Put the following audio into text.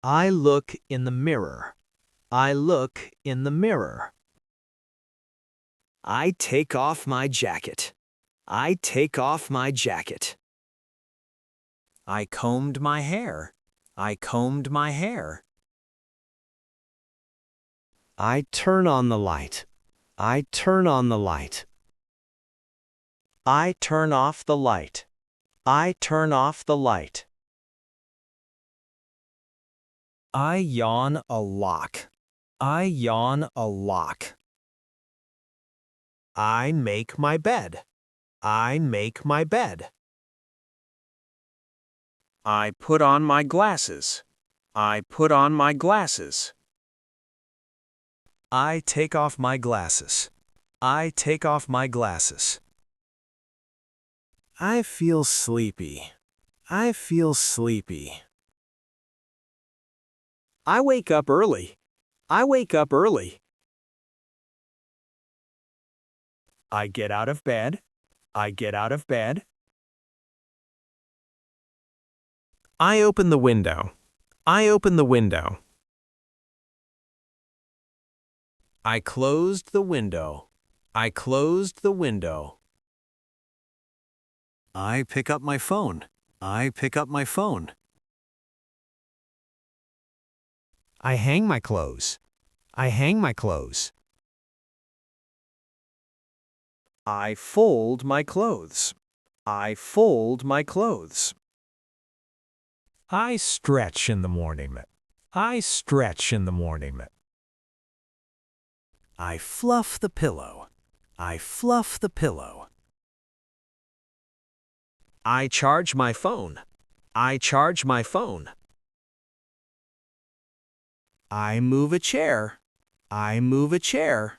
I look in the mirror. I look in the mirror. I take off my jacket. I take off my jacket. I combed my hair. I combed my hair. I turn on the light. I turn on the light. I turn off the light. I turn off the light. I yawn a lock. I yawn a lock. I make my bed. I make my bed. I put on my glasses. I put on my glasses. I take off my glasses. I take off my glasses. I feel sleepy. I feel sleepy. I wake up early. I wake up early. I get out of bed. I get out of bed. I open the window. I open the window. I closed the window. I closed the window. I pick up my phone. I pick up my phone. I hang my clothes. I hang my clothes. I fold my clothes. I fold my clothes. I stretch in the morning. I stretch in the morning. I fluff the pillow. I fluff the pillow. I charge my phone. I charge my phone. I move a chair. I move a chair.